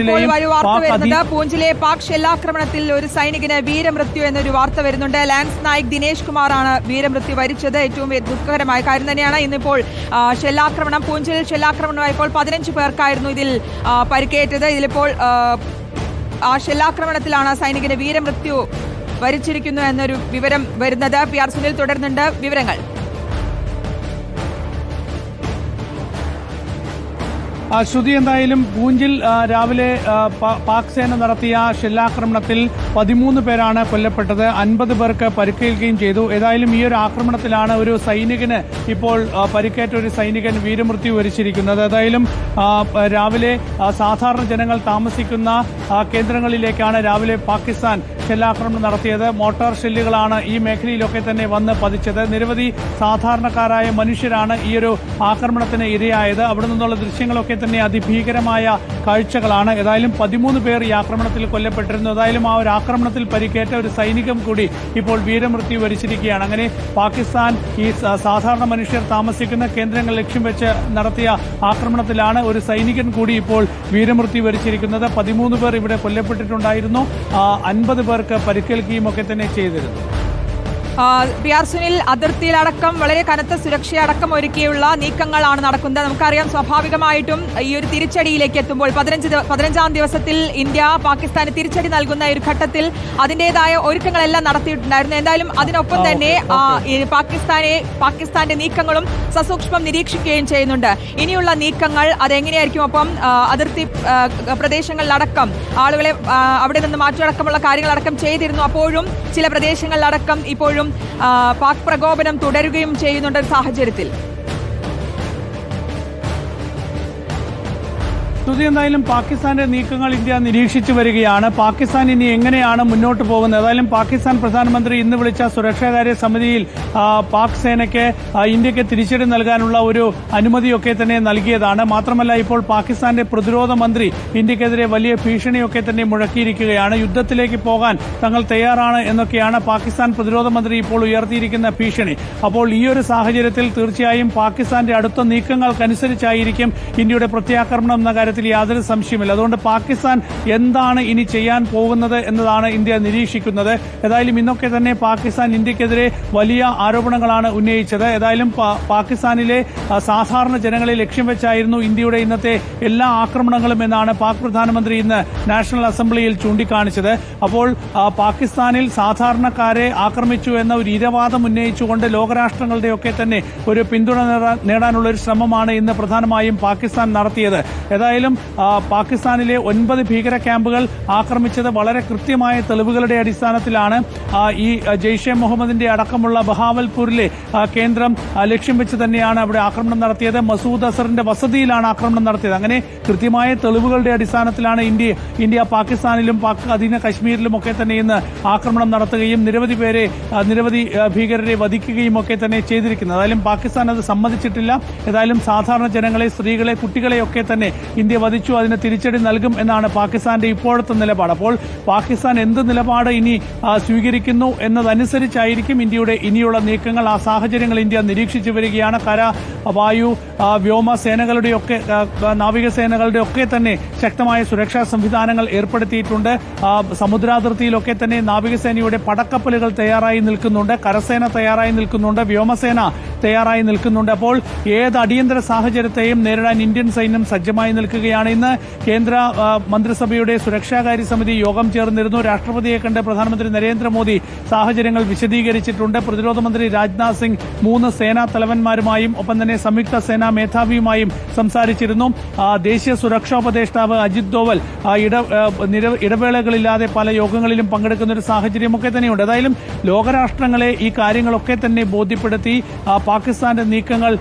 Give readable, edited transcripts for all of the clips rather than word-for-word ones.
ഇപ്പോൾ ഒരു വാർത്ത വരുന്നത് പൂഞ്ചിലെ പാക് ഷെല്ലാക്രമണത്തിൽ ഒരു സൈനികന് വീരമൃത്യു എന്നൊരു വാർത്ത വരുന്നുണ്ട്. ലാൻസ് നായിക് ദിനേശ് കുമാറാണ് വീരമൃത്യു വരിച്ചത്. ഏറ്റവും ദുഃഖകരമായ കാര്യം തന്നെയാണ്. ഇന്നിപ്പോൾ ഷെല്ലാക്രമണം, പൂഞ്ചിൽ ഷെല്ലാക്രമണമായപ്പോൾ 15 പേർക്കായിരുന്നു ഇതിൽ പരിക്കേറ്റത്. ഇതിലിപ്പോൾ ആ ഷെല്ലാക്രമണത്തിലാണ് സൈനികന് വീരമൃത്യു വരിച്ചിരിക്കുന്നു എന്നൊരു വിവരം വരുന്നത്. PR സുനിൽ തുടരുന്നുണ്ട് വിവരങ്ങൾ. ശ്രുതി, എന്തായാലും പൂഞ്ചിൽ രാവിലെ പാക് സേന നടത്തിയ ഷെല്ലാക്രമണത്തിൽ 13 പേരാണ് കൊല്ലപ്പെട്ടത്. 50 പേർക്ക് പരിക്കേൽക്കുകയും ചെയ്തു. ഏതായാലും ഈ ഒരു ആക്രമണത്തിലാണ് ഒരു സൈനികന് ഇപ്പോൾ പരിക്കേറ്റ ഒരു സൈനികൻ വീരമൃത്യു വരിച്ചിരിക്കുന്നത്. ഏതായാലും രാവിലെ സാധാരണ ജനങ്ങൾ താമസിക്കുന്ന കേന്ദ്രങ്ങളിലേക്കാണ് രാവിലെ പാകിസ്ഥാൻ ഷെല്ലാക്രമണം നടത്തിയത്. മോട്ടാർ ഷെല്ലുകളാണ് ഈ മേഖലയിലൊക്കെ തന്നെ വന്ന് പതിച്ചത്. നിരവധി സാധാരണക്കാരായ മനുഷ്യരാണ് ഈ ഒരു ആക്രമണത്തിന് ഇരയായത്. അവിടെ നിന്നുള്ള ദൃശ്യങ്ങളൊക്കെ തന്നെ അതിഭീകരമായ കാഴ്ചകളാണ്. ഏതായാലും 13 പേർ ഈ ആക്രമണത്തിൽ കൊല്ലപ്പെട്ടിരുന്നു. ഏതായാലും ആ ഒരു ആക്രമണത്തിൽ പരിക്കേറ്റ ഒരു സൈനികൻ കൂടി ഇപ്പോൾ വീരമൃത്യു വരിച്ചിരിക്കുകയാണ്. അങ്ങനെ പാകിസ്ഥാൻ ഈ സാധാരണ മനുഷ്യർ താമസിക്കുന്ന കേന്ദ്രങ്ങൾ ലക്ഷ്യം വെച്ച് നടത്തിയ ആക്രമണത്തിലാണ് ഒരു സൈനികൻ കൂടി ഇപ്പോൾ വീരമൃത്യു വരിച്ചിരിക്കുന്നത്. 13 പേർ ഇവിടെ കൊല്ലപ്പെട്ടിട്ടുണ്ടായിരുന്നു. 50 പേർക്ക് പരിക്കേൽക്കുകയും ഒക്കെ തന്നെ ചെയ്തിരുന്നു. PR സുനിൽ, അതിർത്തിയിലടക്കം വളരെ കനത്ത സുരക്ഷയടക്കം ഒരുക്കിയുള്ള നീക്കങ്ങളാണ് നടക്കുന്നത്. നമുക്കറിയാം, സ്വാഭാവികമായിട്ടും ഈ ഒരു തിരിച്ചടിയിലേക്ക് എത്തുമ്പോൾ 15-ാം ദിവസത്തിൽ ഇന്ത്യ പാകിസ്ഥാന് തിരിച്ചടി നൽകുന്ന ഒരു ഘട്ടത്തിൽ അതിന്റേതായ ഒരുക്കങ്ങളെല്ലാം നടത്തിയിട്ടുണ്ടായിരുന്നു. എന്തായാലും അതിനൊപ്പം തന്നെ പാകിസ്ഥാന്റെ നീക്കങ്ങളും സസൂക്ഷ്മം നിരീക്ഷിക്കുകയും ചെയ്യുന്നുണ്ട്. ഇനിയുള്ള നീക്കങ്ങൾ അതെങ്ങനെയായിരിക്കും? ഒപ്പം അതിർത്തി പ്രദേശങ്ങളിലടക്കം ആളുകളെ അവിടെ നിന്ന് മാറ്റിയടക്കമുള്ള കാര്യങ്ങളടക്കം ചെയ്തിരുന്നു. അപ്പോഴും ചില പ്രദേശങ്ങളിലടക്കം ഇപ്പോഴും പാക് പ്രകോപനം തുടരുകയും ചെയ്യുന്നുണ്ട് സാഹചര്യത്തിൽ. എന്തായാലും പാകിസ്ഥാന്റെ നീക്കങ്ങൾ ഇന്ത്യ നിരീക്ഷിച്ചു വരികയാണ്. പാകിസ്ഥാൻ ഇനി എങ്ങനെയാണ് മുന്നോട്ട് പോകുന്നത്? ഏതായാലും പാകിസ്ഥാൻ പ്രധാനമന്ത്രി ഇന്ന് വിളിച്ച സുരക്ഷാകാര്യ സമിതിയിൽ പാക് സേനയ്ക്ക് ഇന്ത്യക്ക് തിരിച്ചടി നൽകാനുള്ള ഒരു അനുമതിയൊക്കെ തന്നെ നൽകിയതാണ്. മാത്രമല്ല, ഇപ്പോൾ പാകിസ്ഥാന്റെ പ്രതിരോധ മന്ത്രി ഇന്ത്യക്കെതിരെ വലിയ ഭീഷണിയൊക്കെ തന്നെ മുഴക്കിയിരിക്കുകയാണ്. യുദ്ധത്തിലേക്ക് പോകാൻ തങ്ങൾ തയ്യാറാണ് എന്നൊക്കെയാണ് പാകിസ്ഥാൻ പ്രതിരോധ മന്ത്രി ഇപ്പോൾ ഉയർത്തിയിരിക്കുന്ന ഭീഷണി. അപ്പോൾ ഈ ഒരു സാഹചര്യത്തിൽ തീർച്ചയായും പാകിസ്ഥാന്റെ അടുത്ത നീക്കങ്ങൾക്കനുസരിച്ചായിരിക്കും ഇന്ത്യയുടെ പ്രത്യാക്രമണം എന്ന കാര്യത്തിൽ യാതൊരു സംശയമില്ല. അതുകൊണ്ട് പാകിസ്ഥാൻ എന്താണ് ഇനി ചെയ്യാൻ പോകുന്നത് എന്നതാണ് ഇന്ത്യ നിരീക്ഷിക്കുന്നത്. ഏതായാലും ഇന്നൊക്കെ തന്നെ പാകിസ്ഥാൻ ഇന്ത്യക്കെതിരെ വലിയ ആരോപണങ്ങളാണ് ഉന്നയിച്ചത്. ഏതായാലും പാകിസ്ഥാനിലെ സാധാരണ ജനങ്ങളെ ലക്ഷ്യം വെച്ചായിരുന്നു ഇന്ത്യയുടെ ഇന്നത്തെ എല്ലാ ആക്രമണങ്ങളും എന്നാണ് പാക് പ്രധാനമന്ത്രി ഇന്ന് നാഷണൽ അസംബ്ലിയിൽ ചൂണ്ടിക്കാണിച്ചത്. അപ്പോൾ പാകിസ്ഥാനിൽ സാധാരണക്കാരെ ആക്രമിച്ചു എന്ന ഒരു ഇരവാദം ഉന്നയിച്ചുകൊണ്ട് ലോകരാഷ്ട്രങ്ങളുടെയൊക്കെ തന്നെ ഒരു പിന്തുണ നേടാനുള്ള ഒരു ശ്രമമാണ് ഇന്ന് പ്രധാനമായും പാകിസ്ഥാൻ നടത്തിയത്. ഏതായാലും പാകിസ്ഥാനിലെ 9 ഭീകര ക്യാമ്പുകൾ ആക്രമിച്ചത് വളരെ കൃത്യമായ തെളിവുകളുടെ അടിസ്ഥാനത്തിലാണ്. ഈ ജെയ്ഷെ മുഹമ്മദിന്റെ അടക്കമുള്ള ബഹാവൽപൂരിലെ കേന്ദ്രം ലക്ഷ്യം വെച്ച് തന്നെയാണ് അവിടെ ആക്രമണം നടത്തിയത്. മസൂദ് അസറിന്റെ വസതിയിലാണ് ആക്രമണം നടത്തിയത്. അങ്ങനെ കൃത്യമായ തെളിവുകളുടെ അടിസ്ഥാനത്തിലാണ് ഇന്ത്യ പാകിസ്ഥാനിലും പാക് അധീന കശ്മീരിലും ഒക്കെ തന്നെ ഇന്ന് ആക്രമണം നടത്തുകയും നിരവധി ഭീകരരെ വധിക്കുകയും ഒക്കെ തന്നെ ചെയ്തിരിക്കുന്നത്. ഏതായാലും പാകിസ്ഥാൻ അത് സമ്മതിച്ചിട്ടില്ല. ഏതായാലും സാധാരണ ജനങ്ങളെ, സ്ത്രീകളെ, കുട്ടികളെയൊക്കെ തന്നെ ഇന്ത്യ വധിച്ചു. അതിന് തിരിച്ചടി നൽകും എന്നാണ് പാകിസ്ഥാന്റെ ഇപ്പോഴത്തെ നിലപാട്. അപ്പോൾ പാകിസ്ഥാൻ എന്ത് നിലപാട് ഇനി സ്വീകരിക്കുന്നു എന്നതനുസരിച്ചായിരിക്കും ഇന്ത്യയുടെ ഇനിയുള്ള നീക്കങ്ങൾ. ആ സാഹചര്യങ്ങൾ ഇന്ത്യ നിരീക്ഷിച്ചു വരികയാണ്. കര, വായു, വ്യോമ സേനകളുടെയൊക്കെ, നാവികസേനകളുടെ ഒക്കെ തന്നെ ശക്തമായ സുരക്ഷാ സംവിധാനങ്ങൾ ഏർപ്പെടുത്തിയിട്ടുണ്ട്. സമുദ്രാതിർത്തിയിലൊക്കെ തന്നെ നാവികസേനയുടെ പടക്കപ്പലുകൾ തയ്യാറായി നിൽക്കുന്നുണ്ട്. കരസേന തയ്യാറായി നിൽക്കുന്നുണ്ട്. വ്യോമസേന തയ്യാറായി നിൽക്കുന്നുണ്ട്. അപ്പോൾ ഏത് അടിയന്തര സാഹചര്യത്തെയും നേരിടാൻ ഇന്ത്യൻ സൈന്യം സജ്ജമായി നിൽക്കുകയാണ്. ഇന്ന് കേന്ദ്ര മന്ത്രിസഭയുടെ സുരക്ഷാകാര്യ സമിതി യോഗം ചേർന്നിരുന്നു. രാഷ്ട്രപതിയെ കണ്ട് പ്രധാനമന്ത്രി നരേന്ദ്രമോദി സാഹചര്യങ്ങൾ വിശദീകരിച്ചിട്ടുണ്ട്. പ്രതിരോധ മന്ത്രി രാജ്നാഥ് സിംഗ് 3 സേനാ തലവന്മാരുമായും ഒപ്പം തന്നെ സംയുക്ത സേനാ മേധാവിയുമായും സംസാരിച്ചിരുന്നു. ദേശീയ സുരക്ഷാ ഉപദേഷ്ടാവ് അജിത് ഡോവൽ ഇടവേളകളില്ലാതെ പല യോഗങ്ങളിലും പങ്കെടുക്കുന്ന ഒരു സാഹചര്യമൊക്കെ തന്നെയുണ്ട്. ഏതായാലും ലോകരാഷ്ട്രങ്ങളെ ഈ കാര്യങ്ങളൊക്കെ തന്നെ ബോധ്യപ്പെടുത്തി പാകിസ്ഥാന്റെ നീക്കങ്ങൾ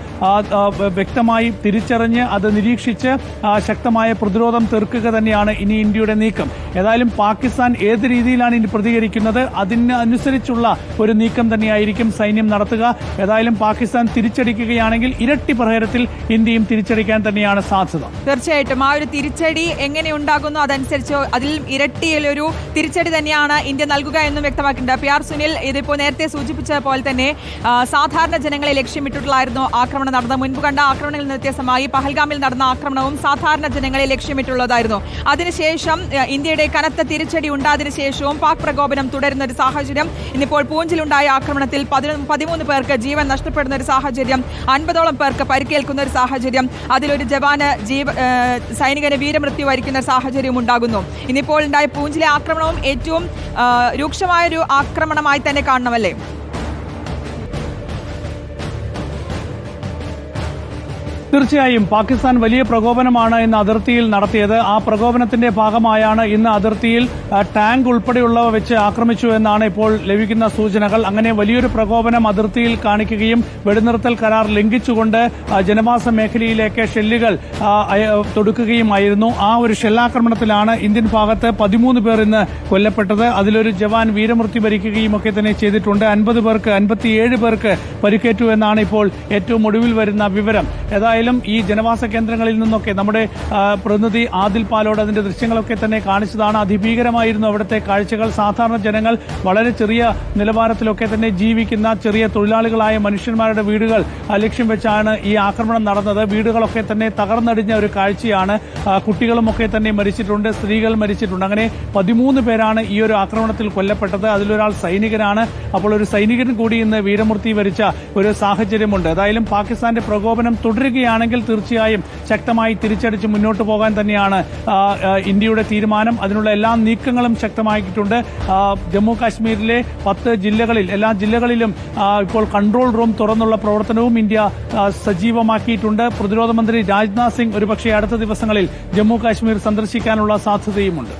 വ്യക്തമായി തിരിച്ചറിഞ്ഞ് അത് നിരീക്ഷിച്ച് ശക്തമായ പ്രതിരോധം തീർക്കുക തന്നെയാണ് ഇനി ഇന്ത്യയുടെ നീക്കം. ഏതായാലും പാകിസ്ഥാൻ ഏത് രീതിയിലാണ് ഇനി പ്രതികരിക്കുന്നത് അതിനനുസരിച്ചുള്ള ഒരു നീക്കം തന്നെയായിരിക്കും സൈന്യം നടത്തുക. ഏതായാലും പാകിസ്ഥാൻ തിരിച്ചടിക്കുകയാണെങ്കിൽ ഇരട്ടി പ്രഹരത്തിൽ ഇന്ത്യയും തിരിച്ചടിക്കാൻ തന്നെയാണ് സാധ്യത. തീർച്ചയായിട്ടും ആ ഒരു തിരിച്ചടി എങ്ങനെ ഉണ്ടാകുന്നു അതനുസരിച്ച് അതിൽ ഇരട്ടിയിലൊരു തിരിച്ചടി തന്നെയാണ് ഇന്ത്യ നൽകുക എന്നും വ്യക്തമാക്കിയിട്ടുണ്ട്. PR സുനിൽ, ഇതിപ്പോൾ നേരത്തെ സൂചിപ്പിച്ച പോലെ തന്നെ സാധാരണ ജനങ്ങളെ ലക്ഷ്യമിട്ടിട്ടുള്ളായിരുന്നു ആക്രമണം നടന്നത്. മുൻപ് കണ്ട ആക്രമണങ്ങളിൽ വ്യത്യസ്തമായി പഹൽഗാമിൽ നടന്ന ആക്രമണവും സാധാരണ സാധാരണ ജനങ്ങളെ ലക്ഷ്യമിട്ടുള്ളതായിരുന്നു. അതിനുശേഷം ഇന്ത്യയുടെ കനത്ത തിരിച്ചടി ഉണ്ടായതിനു ശേഷവും പാക് പ്രകോപനം തുടരുന്ന ഒരു സാഹചര്യം. ഇന്നിപ്പോൾ പൂഞ്ചിലുണ്ടായ ആക്രമണത്തിൽ 13 പേർക്ക് ജീവൻ നഷ്ടപ്പെടുന്ന ഒരു സാഹചര്യം, 50ഓളം പേർക്ക് പരിക്കേൽക്കുന്ന ഒരു സാഹചര്യം, അതിലൊരു ജവാന് സൈനികന് വീരമൃത്യു വരിക്കുന്ന സാഹചര്യം ഉണ്ടാകുന്നു. ഇന്നിപ്പോൾ ഉണ്ടായ പൂഞ്ചിലെ ആക്രമണവും ഏറ്റവും രൂക്ഷമായൊരു ആക്രമണമായി തന്നെ കാണണമല്ലേ? തീർച്ചയായും പാകിസ്ഥാൻ വലിയ പ്രകോപനമാണ് ഇന്ന് അതിർത്തിയിൽ നടത്തിയത്. ആ പ്രകോപനത്തിന്റെ ഭാഗമായാണ് ഇന്ന് അതിർത്തിയിൽ ടാങ്ക് ഉൾപ്പെടെയുള്ളവ വെച്ച് ആക്രമിച്ചു എന്നാണ് ഇപ്പോൾ ലഭിക്കുന്ന സൂചനകൾ. അങ്ങനെ വലിയൊരു പ്രകോപനം അതിർത്തിയിൽ കാണിക്കുകയും വെടിനിർത്തൽ കരാർ ലംഘിച്ചുകൊണ്ട് ജനവാസ മേഖലയിലേക്ക് ഷെല്ലുകൾ തൊടുക്കുകയുമായിരുന്നു. ആ ഒരു ഷെല്ലാക്രമണത്തിലാണ് ഇന്ത്യൻ ഭാഗത്ത് 13 പേർ ഇന്ന് കൊല്ലപ്പെട്ടത്. അതിലൊരു ജവാൻ വീരമൃത്യു വരിക്കുകയും ഒക്കെ തന്നെ ചെയ്തിട്ടുണ്ട്. 57 പേർക്ക് പരിക്കേറ്റു എന്നാണ് ഇപ്പോൾ ഏറ്റവും ഒടുവിൽ വരുന്ന വിവരം. ഏതായാലും ഈ ജനവാസ കേന്ദ്രങ്ങളിൽ നിന്നൊക്കെ നമ്മുടെ പ്രതിനിധി ആദിൽ പാലോട് അതിന്റെ ദൃശ്യങ്ങളൊക്കെ തന്നെ കാണിച്ചതാണ്. അതിഭീകരമായിരുന്നു അവിടുത്തെ കാഴ്ചകൾ. സാധാരണ ജനങ്ങൾ വളരെ ചെറിയ നിലവാരത്തിലൊക്കെ തന്നെ ജീവിക്കുന്ന ചെറിയ തൊഴിലാളികളായ മനുഷ്യന്മാരുടെ വീടുകൾ ലക്ഷ്യം വെച്ചാണ് ഈ ആക്രമണം നടന്നത്. വീടുകളൊക്കെ തന്നെ തകർന്നടിഞ്ഞ ഒരു കാഴ്ചയാണ്. കുട്ടികളുമൊക്കെ തന്നെ മരിച്ചിട്ടുണ്ട്, സ്ത്രീകൾ മരിച്ചിട്ടുണ്ട്. അങ്ങനെ 13 പേരാണ് ഈ ഒരു ആക്രമണത്തിൽ കൊല്ലപ്പെട്ടത്. അതിലൊരാൾ സൈനികനാണ്. അപ്പോൾ ഒരു സൈനികൻ കൂടി ഇന്ന് വീരമൃത്യു വരിച്ച ഒരു സാഹചര്യമുണ്ട്. ഏതായാലും പാകിസ്ഥാന്റെ പ്രകോപനം തുടരുകയാണെങ്കിൽ തീർച്ചയായും ശക്തമായി തിരിച്ചടിച്ച് മുന്നോട്ട് പോകാൻ തന്നെയാണ് ഇന്ത്യയുടെ തീരുമാനം. അതിനുള്ള എല്ലാ നീക്കങ്ങളും ശക്തമാക്കിയിട്ടുണ്ട്. ജമ്മു കാശ്മീരിലെ 10 ജില്ലകളിൽ എല്ലാ ജില്ലകളിലും ഇപ്പോൾ കൺട്രോൾ റൂം തുറന്നുള്ള പ്രവർത്തനവും ഇന്ത്യ സജീവമാക്കിയിട്ടുണ്ട്. പ്രതിരോധ മന്ത്രി രാജ്നാഥ് സിംഗ് ഒരുപക്ഷെ അടുത്ത ദിവസങ്ങളിൽ ജമ്മു കാശ്മീർ സന്ദർശിക്കാനുള്ള സാധ്യതയുമുണ്ട്.